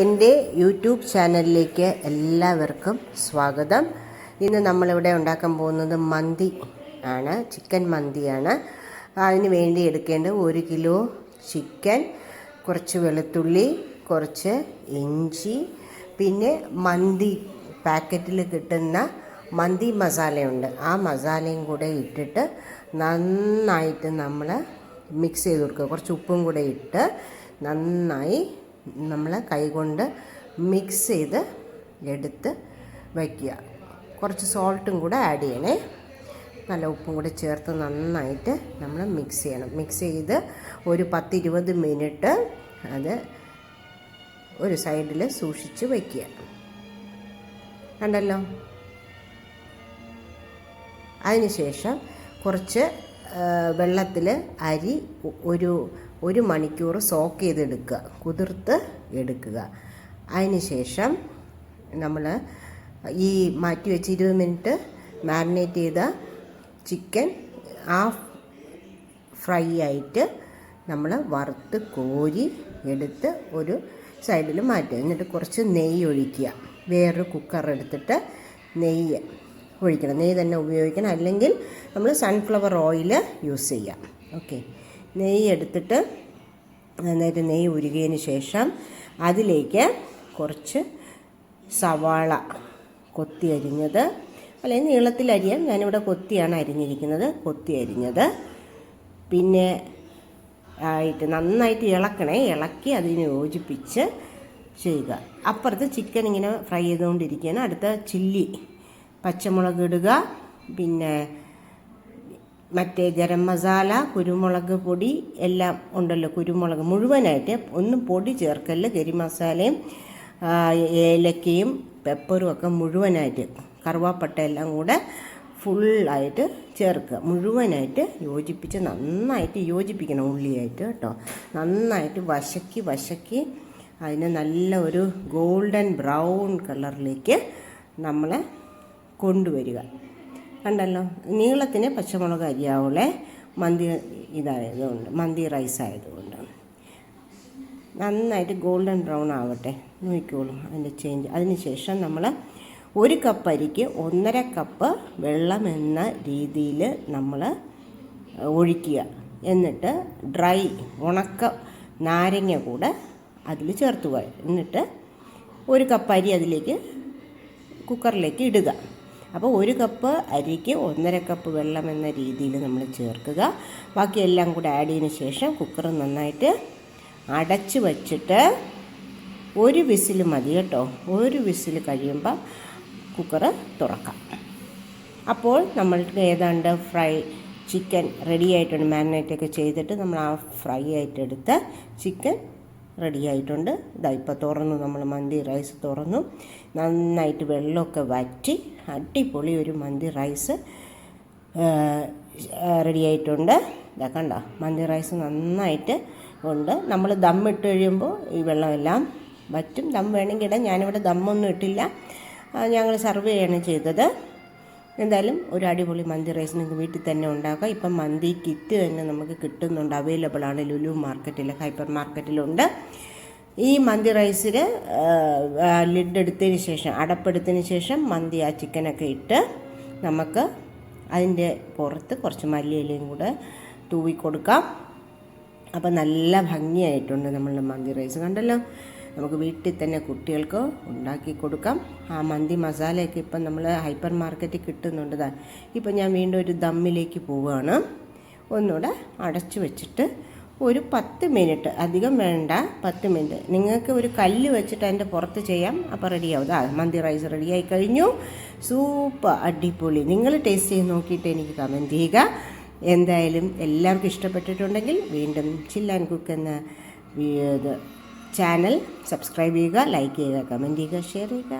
എൻ്റെ യൂട്യൂബ് ചാനലിലേക്ക് എല്ലാവർക്കും സ്വാഗതം. ഇന്ന് നമ്മളിവിടെ ഉണ്ടാക്കാൻ പോകുന്നത് മന്തി ആണ്, ചിക്കൻ മന്തിയാണ്. അതിന് വേണ്ടി എടുക്കേണ്ടത് 1 കിലോ ചിക്കൻ, കുറച്ച് വെളുത്തുള്ളി, കുറച്ച് ഇഞ്ചി, പിന്നെ മന്തി പാക്കറ്റിൽ കിട്ടുന്ന മന്തി മസാലയുണ്ട്. ആ മസാലയും കൂടെ ഇട്ടിട്ട് നന്നായിട്ട് നമ്മൾ മിക്സ് ചെയ്ത് കൊടുക്കുക. കുറച്ച് ഉപ്പും കൂടെ ഇട്ട് നന്നായി നമ്മൾ കൈകൊണ്ട് മിക്സ് ചെയ്ത് എടുത്ത് വയ്ക്കുക. കുറച്ച് സോൾട്ടും കൂടെ ആഡ് ചെയ്യണേ. നല്ല ഉപ്പും കൂടെ ചേർത്ത് നന്നായിട്ട് നമ്മൾ മിക്സ് ചെയ്യണം. മിക്സ് ചെയ്ത് ഒരു 10-20 മിനിറ്റ് അത് ഒരു സൈഡിൽ സൂക്ഷിച്ച് വയ്ക്കുക. കണ്ടല്ലോ. അതിനുശേഷം കുറച്ച് വെള്ളത്തിൽ അരി ഒരു മണിക്കൂർ സോക്ക് ചെയ്തെടുക്കുക, കുതിർത്ത് എടുക്കുക. അതിനുശേഷം നമ്മൾ ഈ മാറ്റി വെച്ച് 20 മിനിറ്റ് മാരിനേറ്റ് ചെയ്ത ചിക്കൻ ഫ്രൈ ആയിട്ട് നമ്മൾ വറുത്ത് കോരി എടുത്ത് ഒരു സൈഡിൽ മാറ്റുക. എന്നിട്ട് കുറച്ച് നെയ്യ് ഒഴിക്കുക. വേറൊരു കുക്കർ എടുത്തിട്ട് നെയ്യ് ഒഴിക്കണം. നെയ്യ് തന്നെ ഉപയോഗിക്കണം, അല്ലെങ്കിൽ നമ്മൾ സൺഫ്ലവർ ഓയിൽ യൂസ് ചെയ്യാം. ഓക്കെ. നെയ്യ് എടുത്തിട്ട് നന്നായിട്ട് നെയ്യ് ഉരുകിയതിന് ശേഷം അതിലേക്ക് കുറച്ച് സവാള കൊത്തി അരിഞ്ഞത്, അല്ലെങ്കിൽ നീളത്തിൽ അരിയാം. ഞാനിവിടെ കൊത്തിയാണ് അരിഞ്ഞിരിക്കുന്നത്, കൊത്തി അരിഞ്ഞത്. പിന്നെ നന്നായിട്ട് ഇളക്കണേ. ഇളക്കി അതിന് യോജിപ്പിച്ച് ചെയ്യുക. അപ്പുറത്ത് ചിക്കൻ ഇങ്ങനെ ഫ്രൈ ചെയ്തുകൊണ്ടിരിക്കുകയാണ്. അടുത്ത ചില്ലി, പച്ചമുളക് ഇടുക. പിന്നെ മറ്റേ ഗരം മസാല, കുരുമുളക് പൊടി എല്ലാം ഉണ്ടല്ലോ. കുരുമുളക് മുഴുവനായിട്ട്, ഒന്നും പൊടി ചേർക്കല്ല. ഗരം മസാലയും ഏലക്കയും പെപ്പറും ഒക്കെ മുഴുവനായിട്ട്, കറുവാപ്പട്ട എല്ലാം കൂടെ ഫുള്ളായിട്ട് ചേർക്കുക. മുഴുവനായിട്ട് യോജിപ്പിച്ച് നന്നായിട്ട് യോജിപ്പിക്കണം ഉള്ളിയായിട്ട് കേട്ടോ. നന്നായിട്ട് വശക്കി അതിന് നല്ല ഒരു ഗോൾഡൻ ബ്രൗൺ കളറിലേക്ക് നമ്മൾ കൊണ്ടുവരിക. കണ്ടല്ലോ. നീളത്തിന് പച്ചമുളക് അരിയാവുള്ളേ, മന്തി ഇതായതുകൊണ്ട്, മന്തി റൈസ് ആയതുകൊണ്ട്. നന്നായിട്ട് ഗോൾഡൻ ബ്രൗൺ ആവട്ടെ, നോക്കിക്കോളും അതിൻ്റെ ചേഞ്ച്. അതിനുശേഷം നമ്മൾ 1 കപ്പ് അരിക്ക് 1.5 കപ്പ് വെള്ളം എന്ന രീതിയിൽ നമ്മൾ ഒഴിക്കുക. എന്നിട്ട് ഡ്രൈ ഉണക്ക നാരങ്ങ കൂടെ അതിൽ ചേർത്തുക. എന്നിട്ട് 1 കപ്പ് അരി അതിലേക്ക് കുക്കറിലേക്ക് ഇടുക. അപ്പോൾ 1 കപ്പ് അരിക്ക് 1.5 കപ്പ് വെള്ളം എന്ന രീതിയിൽ നമ്മൾ ചേർക്കുക. ബാക്കി എല്ലാം കൂടെ ആഡ് ചെയ്തതിന് ശേഷം കുക്കർ നന്നായിട്ട് അടച്ച് വച്ചിട്ട് 1 വിസിൽ മതി കേട്ടോ. 1 വിസിൽ കഴിയുമ്പോൾ കുക്കർ തുറക്കാം. അപ്പോൾ നമ്മൾക്ക് ഏതാണ്ട് ചിക്കൻ റെഡി ആയിട്ടുണ്ട്. മാരിനേറ്റൊക്കെ ചെയ്തിട്ട് നമ്മൾ ഫ്രൈ ആയിട്ടെടുത്ത ചിക്കൻ റെഡി ആയിട്ടുണ്ട്. ഇപ്പോൾ തുറന്നു, നമ്മൾ മന്തി റൈസ് തുറന്നു. നന്നായിട്ട് വെള്ളമൊക്കെ വറ്റി അടിപൊളി ഒരു മന്തി റൈസ് റെഡി ആയിട്ടുണ്ട്. ഇതാ കണ്ടോ, മന്തി റൈസ് നന്നായിട്ട് ഉണ്ട്. നമ്മൾ ദമ്മിട്ട് കഴിയുമ്പോൾ ഈ വെള്ളമെല്ലാം വറ്റും. ദം വേണമെങ്കിൽ ഇടാം. ഞാനിവിടെ ദമ്മൊന്നും ഇട്ടില്ല, ഞങ്ങൾ സർവ് ചെയ്യാണ് ചെയ്തത്. എന്തായാലും ഒരു അടിപൊളി മന്തി റൈസ് നിങ്ങൾക്ക് വീട്ടിൽ തന്നെ ഉണ്ടാക്കാം. ഇപ്പം മന്തി കിറ്റ് തന്നെ നമുക്ക് കിട്ടുന്നുണ്ട്, അവൈലബിൾ ആണ്. ലുലു മാർക്കറ്റിൽ, ഹൈപ്പർ മാർക്കറ്റിലുണ്ട്. ഈ മന്തി റൈസിൽ ലിഡ് എടുത്തതിന് ശേഷം, അടപ്പെടുത്തതിന് ശേഷം മന്തി ആ ചിക്കനൊക്കെ ഇട്ട് നമുക്ക് അതിൻ്റെ പുറത്ത് കുറച്ച് മല്ലിയിലയും കൂടെ തൂവി കൊടുക്കാം. അപ്പം നല്ല ഭംഗിയായിട്ടുണ്ട് നമ്മളുടെ മന്തി റൈസ്. കണ്ടല്ലോ. നമുക്ക് വീട്ടിൽ തന്നെ കുട്ടികൾക്ക് ഉണ്ടാക്കി കൊടുക്കാം. ആ മന്തി മസാലയൊക്കെ ഇപ്പം നമ്മൾ ഹൈപ്പർ മാർക്കറ്റിൽ കിട്ടുന്നുണ്ട്. ഇപ്പം ഞാൻ വീണ്ടും ഒരു ദമ്മിലേക്ക് പോവുകയാണ്. ഒന്നുകൂടെ അടച്ചു വെച്ചിട്ട് ഒരു 10 മിനിറ്റ്, അധികം വേണ്ട, 10 മിനിറ്റ്. നിങ്ങൾക്ക് ഒരു കല്ല് വെച്ചിട്ട് അതിൻ്റെ പുറത്ത് ചെയ്യാം. അപ്പോൾ റെഡിയാവും. മന്തി റൈസ് റെഡിയായി കഴിഞ്ഞു. സൂപ്പർ, അടിപൊളി. നിങ്ങൾ ടേസ്റ്റ് ചെയ്ത് നോക്കിയിട്ട് എനിക്ക് കമൻറ്റ് ചെയ്യുക. എന്തായാലും എല്ലാവർക്കും ഇഷ്ടപ്പെട്ടിട്ടുണ്ടെങ്കിൽ വീണ്ടും ചിൽ ആൻഡ് കുക്ക് എന്ന ചാനൽ സബ്സ്ക്രൈബ് ചെയ്യുക, ലൈക്ക് ചെയ്യുക, കമൻറ്റ് ചെയ്യുക, ഷെയർ ചെയ്യുക.